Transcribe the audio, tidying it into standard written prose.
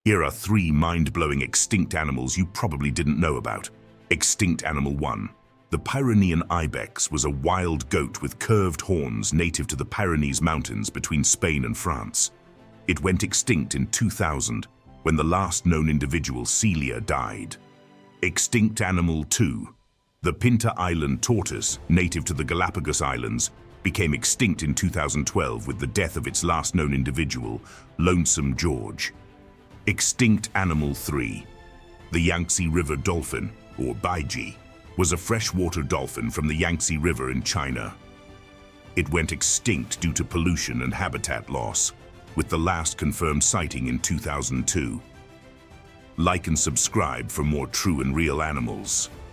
Here are 3 mind-blowing extinct animals you probably didn't know about. Extinct Animal 1. The Pyrenean ibex was a wild goat with curved horns native to the Pyrenees Mountains between Spain and France. It went extinct in 2000 when the last known individual, Celia, died. Extinct Animal 2. The Pinta Island tortoise, native to the Galapagos Islands, became extinct in 2012 with the death of its last known individual, Lonesome George. Extinct Animal 3. The Yangtze River dolphin, or baiji, was a freshwater dolphin from the Yangtze River in China. It went extinct due to pollution and habitat loss, with the last confirmed sighting in 2002. Like and subscribe for more true and real animals.